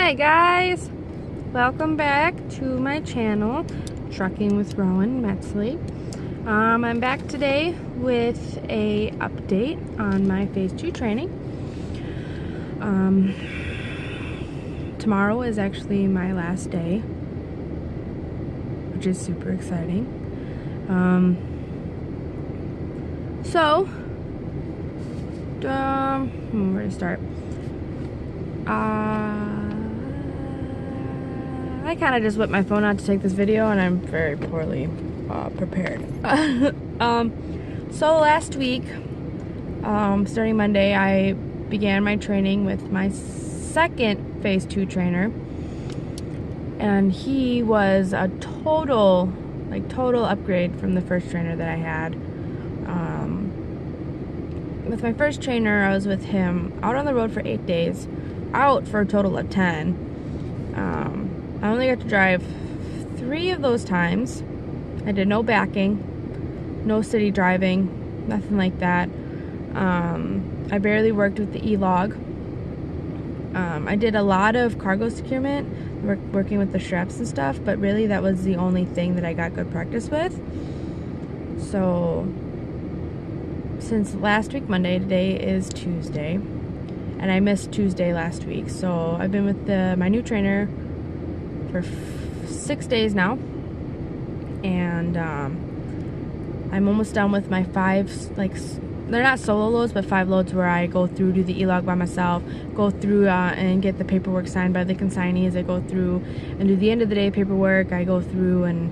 Hi guys, welcome back to my channel, Trucking with rowan.metztli. I'm back today with a update on my Phase 2 training. Tomorrow is actually my last day, which is super exciting. Where to start? I kind of just whipped my phone out to take this video, and I'm very poorly prepared. So last week, starting Monday, I began my training with my second Phase 2 trainer, and he was a total upgrade from the first trainer that I had. With my first trainer, I was with him out on the road for 8 days, out for a total of 10. I only got to drive 3 of those times. I did no backing, no city driving, nothing like that. I barely worked with the e-log. I did a lot of cargo securement, working with the straps and stuff, but really that was the only thing that I got good practice with. So since last week Monday, today is Tuesday, and I missed Tuesday last week, so I've been with my new trainer for 6 days now, and I'm almost done with my 5, they're not solo loads, but 5 loads where I go through, do the e-log by myself, go through and get the paperwork signed by the consignees. I go through and do the end of the day paperwork. I go through and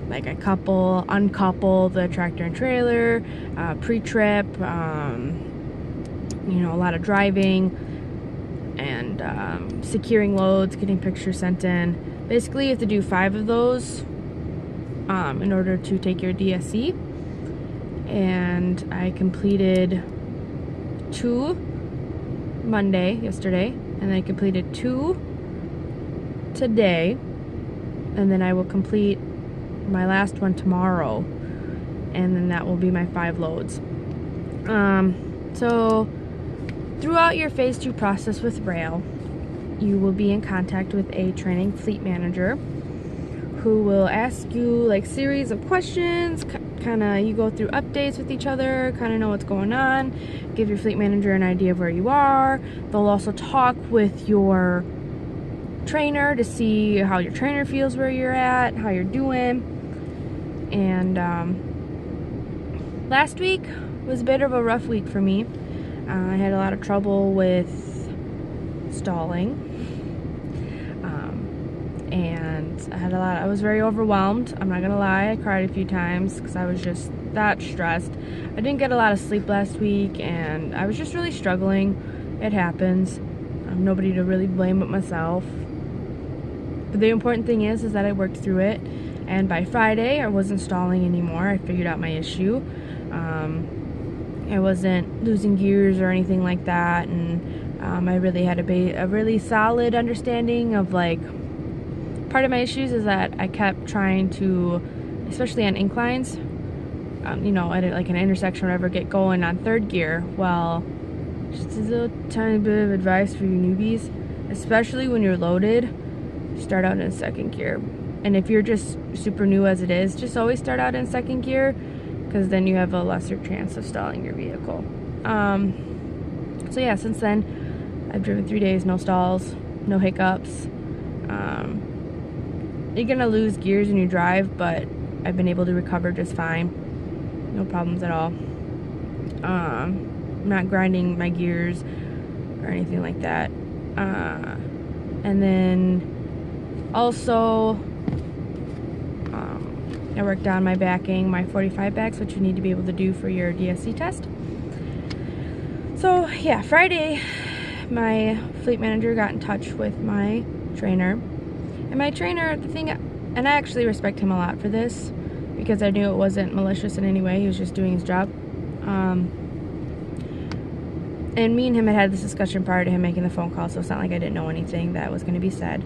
uncouple the tractor and trailer, pre-trip, a lot of driving, and securing loads, getting pictures sent in. Basically, you have to do 5 of those in order to take your DSC. And I completed 2 yesterday, and then I completed 2 today, and then I will complete my last one tomorrow, and then that will be my 5 loads. So throughout your Phase 2 process with Roehl, you will be in contact with a training fleet manager who will ask you series of questions. You go through updates with each other, know what's going on, give your fleet manager an idea of where you are. They'll also talk with your trainer to see how your trainer feels where you're at, how you're doing. And last week was a bit of a rough week for me. I had a lot of trouble with stalling, and I was very overwhelmed. I'm not gonna lie, I cried a few times because I was just that stressed. I didn't get a lot of sleep last week, and I was just really struggling. It happens. I'm nobody to really blame but myself. But the important thing is that I worked through it, and by Friday I wasn't stalling anymore. I figured out my issue. I wasn't losing gears or anything like that, and I really had a really solid understanding of part of my issues is that I kept trying to, especially on inclines, at an intersection or whatever, get going on 3rd gear. Well, just a little tiny bit of advice for you newbies, especially when you're loaded, start out in 2nd gear. And if you're just super new as it is, just always start out in 2nd gear, because then you have a lesser chance of stalling your vehicle. So yeah, since then I've driven 3 days, no stalls, no hiccups. You're gonna lose gears when you drive, but I've been able to recover just fine. No problems at all. I'm not grinding my gears or anything like that. And then also I worked on my backing, my 45 backs, which you need to be able to do for your DSC test. So yeah, Friday my fleet manager got in touch with my trainer, and my trainer, and I actually respect him a lot for this, because I knew it wasn't malicious in any way. He was just doing his job. And me and him had this discussion prior to him making the phone call, so it's not like I didn't know anything that was going to be said.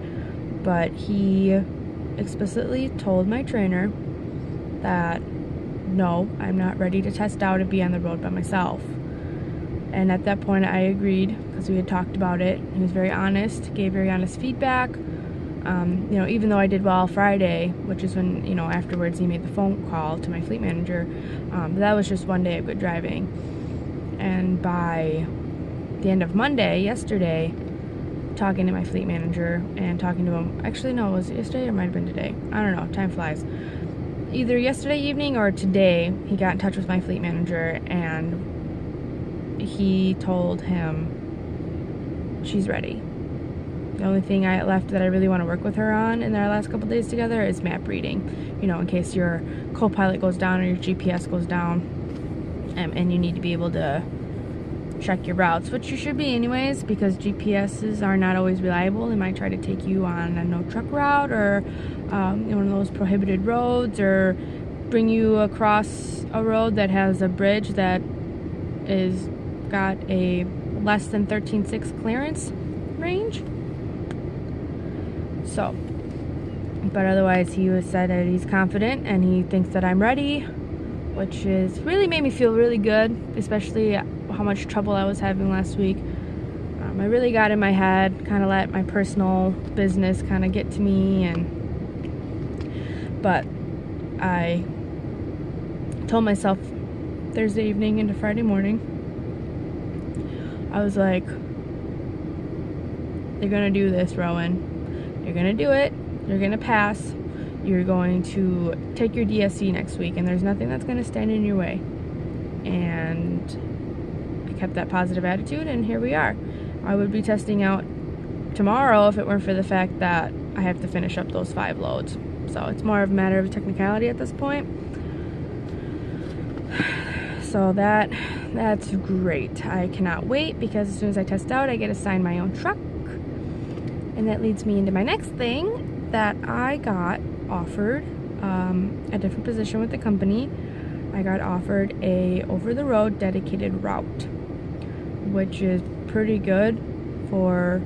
But he explicitly told my trainer that no, I'm not ready to test out and be on the road by myself. And at that point I agreed because we had talked about it. He was very honest, gave very honest feedback. You know, even though I did well Friday, which is when, you know, afterwards he made the phone call to my fleet manager, that was just one day of good driving. And by the end of Monday, yesterday, talking to my fleet manager and talking to him, actually no, it was yesterday or it might have been today, I don't know, time flies. Either yesterday evening or today, he got in touch with my fleet manager and he told him she's ready. The only thing I left that I really want to work with her on in our last couple days together is map reading. You know, in case your co-pilot goes down or your GPS goes down, and you need to be able to check your routes, which you should be anyways, because GPSs are not always reliable. They might try to take you on a no truck route or one of those prohibited roads, or bring you across a road that has a bridge that is got a less than 13.6 clearance range. So, but otherwise he said that he's confident and he thinks that I'm ready, which is really made me feel really good, especially how much trouble I was having last week. I really got in my head, kind of let my personal business kind of get to me, but I told myself Thursday evening into Friday morning, I was like, you're gonna do this, Rowan. You're gonna do it. You're gonna pass. You're going to take your DSC next week, and there's nothing that's gonna stand in your way. And I kept that positive attitude, and here we are. I would be testing out tomorrow if it weren't for the fact that I have to finish up those 5 loads. So it's more of a matter of technicality at this point. So that's great. I cannot wait, because as soon as I test out, I get assigned my own truck. And that leads me into my next thing, that I got offered a different position with the company. I got offered a over-the-road dedicated route, which is pretty good for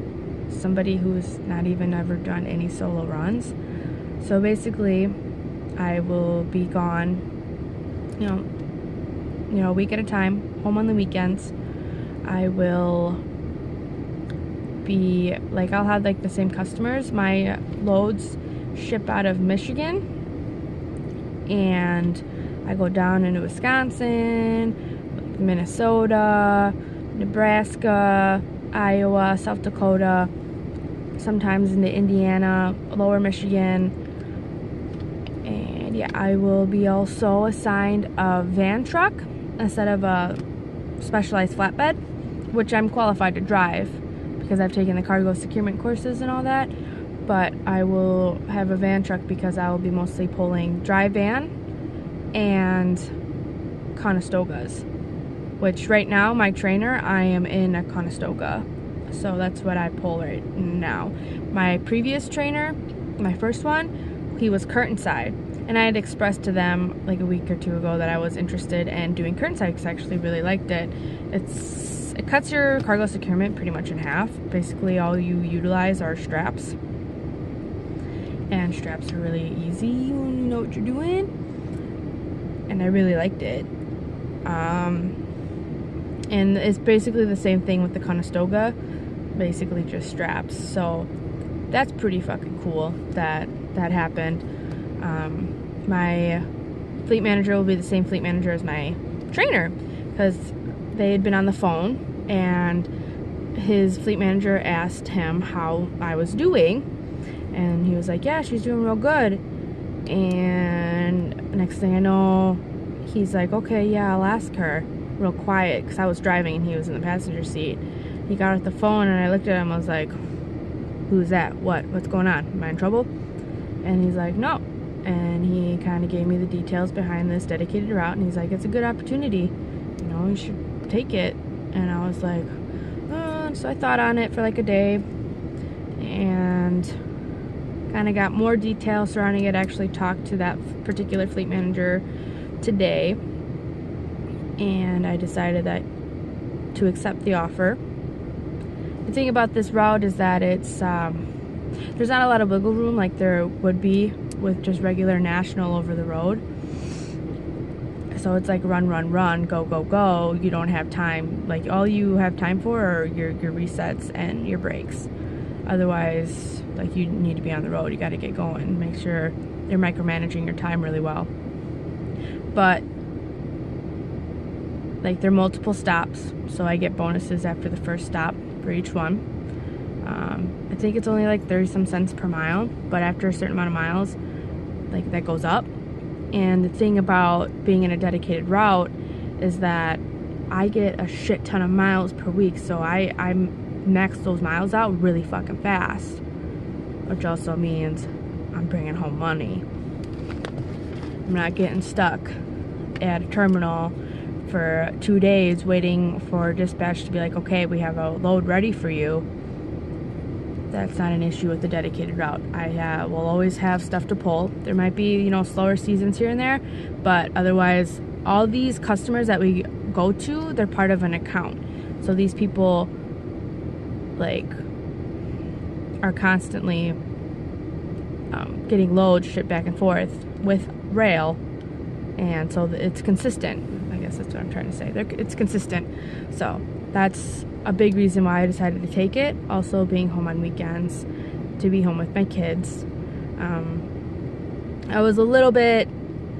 somebody who's not even ever done any solo runs. So basically, I will be gone, you know, a week at a time, home on the weekends. I will be, like, I'll have, like, the same customers. My loads ship out of Michigan, and I go down into Wisconsin, Minnesota, Nebraska, Iowa, South Dakota, sometimes into Indiana, Lower Michigan. And yeah, I will be also assigned a van truck instead of a specialized flatbed, which I'm qualified to drive because I've taken the cargo securement courses and all that. But I will have a van truck because I will be mostly pulling dry van and Conestogas, which right now, my trainer, I am in a Conestoga. So that's what I pull right now. My previous trainer, my first one, he was Curtainside. And I had expressed to them like a week or two ago that I was interested in doing Curtainside because I actually really liked it. It cuts your cargo securement pretty much in half. Basically, all you utilize are straps. And straps are really easy when you know what you're doing. And I really liked it. And it's basically the same thing with the Conestoga. Basically just straps. So that's pretty fucking cool that happened. My fleet manager will be the same fleet manager as my trainer because they had been on the phone and his fleet manager asked him how I was doing, and he was like, yeah, she's doing real good. And next thing I know, he's like, okay, yeah, I'll ask her. Real quiet because I was driving and he was in the passenger seat. He got off the phone and I looked at him. I was like, who's that? What's going on? Am I in trouble? And he's like, no. And he kind of gave me the details behind this dedicated route, and he's like, it's a good opportunity, you know, you should take it. And I was like, oh. So I thought on it for like a day and kind of got more details surrounding it. I actually talked to that particular fleet manager today, and I decided that to accept the offer. The thing about this route is that it's there's not a lot of wiggle room like there would be with just regular national over the road. So it's like run, run, run, go, go, go. You don't have time. Like, all you have time for are your resets and your brakes. Otherwise, like, you need to be on the road. You got to get going. Make sure you're micromanaging your time really well. But, like, there are multiple stops, so I get bonuses after the first stop for each one. I think it's only like 30 some cents per mile, but after a certain amount of miles, like, that goes up. And the thing about being in a dedicated route is that I get a shit ton of miles per week, so I max those miles out really fucking fast, which also means I'm bringing home money. I'm not getting stuck at a terminal for 2 days waiting for dispatch to be like, okay, we have a load ready for you. That's not an issue with the dedicated route. I will always have stuff to pull. There might be, you know, slower seasons here and there, but otherwise, all these customers that we go to, they're part of an account. So these people, like, are constantly getting loads shipped back and forth with Roehl, and so it's consistent. I guess that's what I'm trying to say. It's consistent. So that's a big reason why I decided to take it. Also, being home on weekends, to be home with my kids. I was a little bit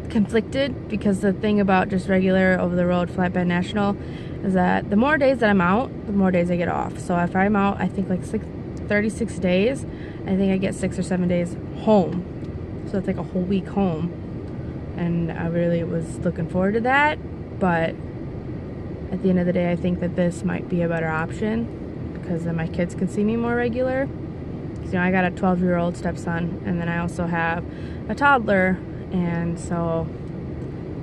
conflicted because the thing about just regular over-the-road flatbed national is that the more days that I'm out, the more days I get off. So if I'm out, I think like 36 days, I think I get 6 or 7 days home. So that's like a whole week home. And I really was looking forward to that, but at the end of the day, I think that this might be a better option because then my kids can see me more regular. You know, I got a 12-year-old stepson, and then I also have a toddler, and so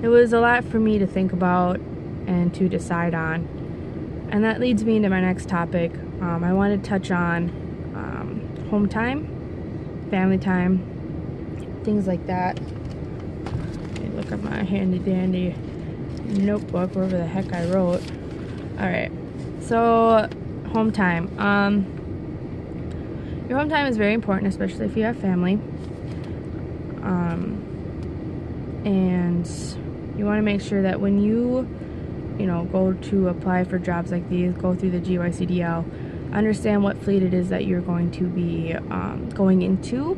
it was a lot for me to think about and to decide on. And that leads me into my next topic. I want to touch on home time, family time, things like that. Let me look at my handy-dandy notebook, wherever the heck I wrote. Alright, so home time. Your home time is very important, especially if you have family. And you want to make sure that when you know, go to apply for jobs like these, go through the GYCDL, understand what fleet it is that you're going to be going into,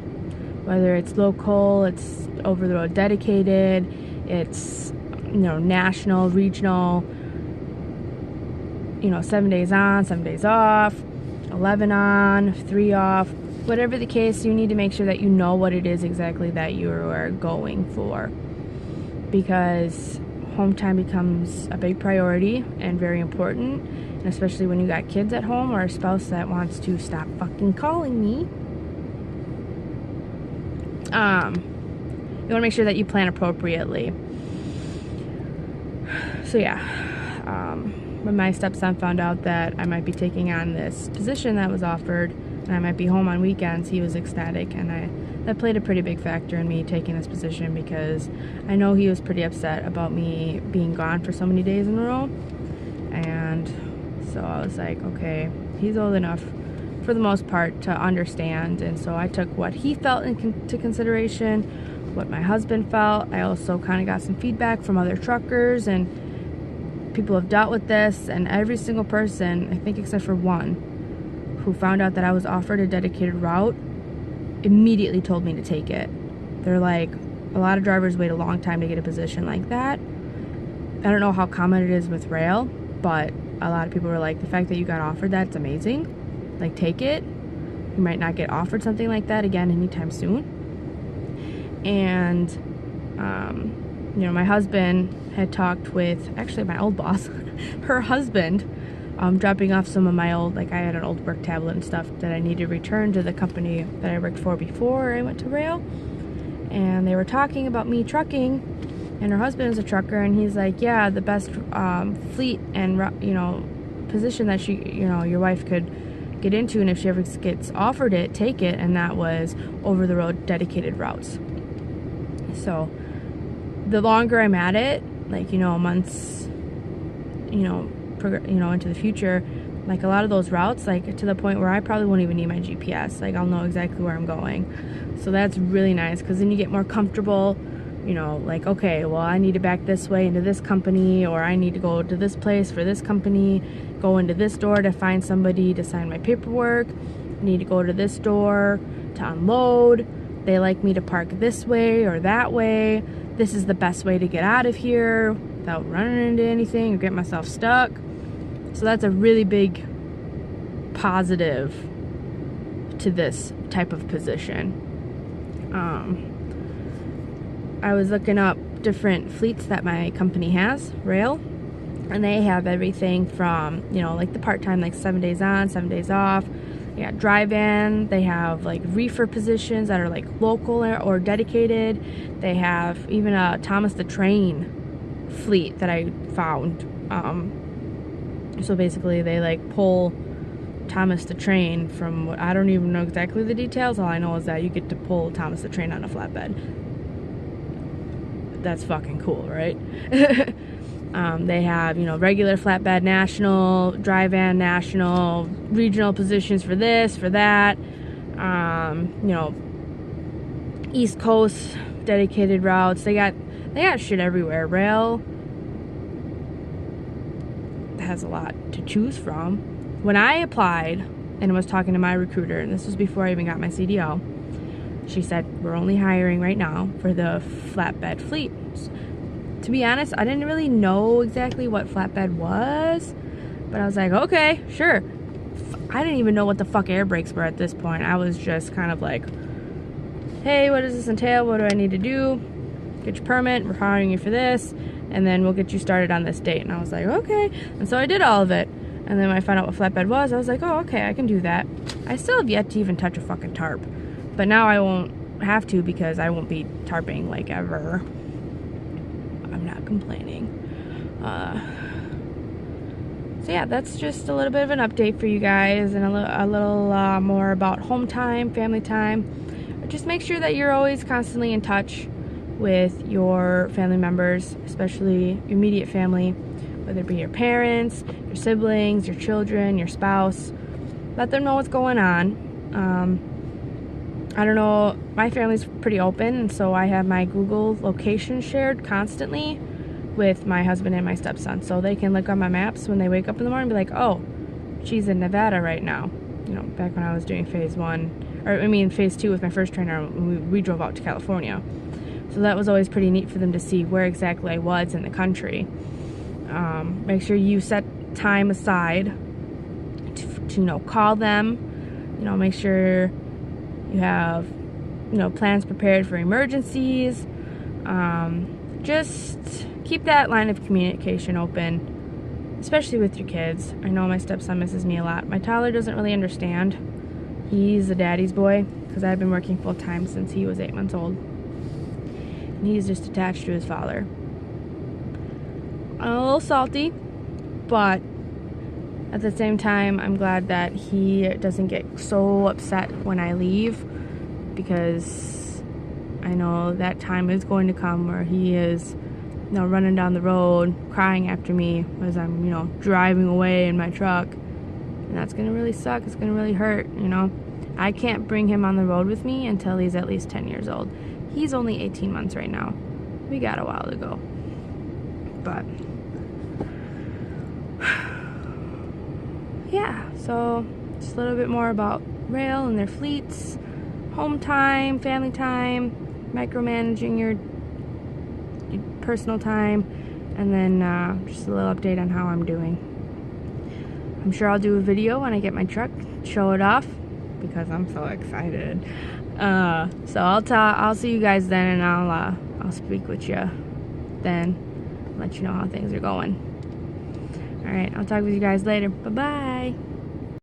whether it's local, it's over the road dedicated, it's, you know, national, regional, you know, 7 days on, 7 days off, 11 on, 3 off, whatever the case. You need to make sure that you know what it is exactly that you are going for, because home time becomes a big priority and very important, and especially when you got kids at home or a spouse that wants to stop fucking calling me. You want to make sure that you plan appropriately. So yeah, when my stepson found out that I might be taking on this position that was offered and I might be home on weekends, he was ecstatic, and that played a pretty big factor in me taking this position, because I know he was pretty upset about me being gone for so many days in a row. And so I was like, okay, he's old enough for the most part to understand, and so I took what he felt into consideration, what my husband felt. I also kind of got some feedback from other truckers and people who have dealt with this, and every single person, I think except for one, who found out that I was offered a dedicated route, immediately told me to take it. They're like, a lot of drivers wait a long time to get a position like that. I don't know how common it is with Roehl, but a lot of people were like, the fact that you got offered that's amazing. Like, take it. You might not get offered something like that again anytime soon. And you know, my husband had talked with, actually my old boss, her husband, dropping off some of my old, like, I had an old work tablet and stuff that I needed to return to the company that I worked for before I went to Roehl. And they were talking about me trucking, and her husband is a trucker, and he's like, yeah, the best fleet and, you know, position that she, you know, your wife could get into, and if she ever gets offered it, take it, and that was over the road dedicated routes. So the longer I'm at it, like, you know, months, you know, into the future, like, a lot of those routes, like, to the point where I probably won't even need my GPS. Like, I'll know exactly where I'm going. So that's really nice, because then you get more comfortable you know, like, okay, well, I need to back this way into this company, or I need to go to this place for this company, go into this door to find somebody to sign my paperwork, I need to go to this door to unload, they like me to park this way or that way, this is the best way to get out of here without running into anything or get myself stuck. So that's a really big positive to this type of position. I was looking up different fleets that my company has, Roehl, and they have everything from, you know, like the part-time, like 7 days on, 7 days off. They got drive-in, they have like reefer positions that are like local or dedicated. They have even a Thomas the Train fleet that I found. So basically they like pull Thomas the Train from what, I don't even know exactly the details. All I know is that you get to pull Thomas the Train on a flatbed. That's fucking cool, right? They have, you know, regular flatbed national, drive-in national, regional positions for this, for that. You know, East Coast dedicated routes. They got shit everywhere. Roehl has a lot to choose from. When I applied and was talking to my recruiter, and this was before I even got my CDL, she said, we're only hiring right now for the flatbed fleet. To be honest, I didn't really know exactly what flatbed was, but I was like, okay, sure. I didn't even know what the fuck air brakes were at this point. I was just kind of like, hey, what does this entail? What do I need to do? Get your permit, we're hiring you for this, and then we'll get you started on this date. And I was like, okay. And so I did all of it. And then when I found out what flatbed was, I was like, oh, okay, I can do that. I still have yet to even touch a fucking tarp. But now I won't have to because I won't be tarping like ever. I'm not complaining. So yeah, that's just a little bit of an update for you guys, and a little more about home time, family time. Just make sure that you're always constantly in touch with your family members, especially your immediate family, whether it be your parents, your siblings, your children, your spouse. Let them know what's going on. I don't know, my family's pretty open, and so I have my Google location shared constantly with my husband and my stepson, so they can look on my maps when they wake up in the morning and be like, oh, she's in Nevada right now. You know, back when I was doing phase 1, or I mean phase 2 with my first trainer, we drove out to California. So that was always pretty neat for them to see where exactly I was in the country. Make sure you set time aside to you know, call them, you know, make sure you have, you know, plans prepared for emergencies. Just keep that line of communication open, especially with your kids. I know my stepson misses me a lot. My toddler doesn't really understand. He's a daddy's boy because I've been working full time since he was 8 months old. And he's just attached to his father. I'm a little salty, but at the same time, I'm glad that he doesn't get so upset when I leave, because I know that time is going to come where he is, you know, running down the road, crying after me as I'm, you know, driving away in my truck. And that's going to really suck. It's going to really hurt, you know. I can't bring him on the road with me until he's at least 10 years old. He's only 18 months right now. We got a while to go. But yeah, so just a little bit more about Roehl and their fleets, home time, family time, micromanaging your personal time, and then just a little update on how I'm doing. I'm sure I'll do a video when I get my truck, show it off, because I'm so excited. So I'll see you guys then, and I'll speak with you then, let you know how things are going. All right, I'll talk with you guys later. Bye-bye.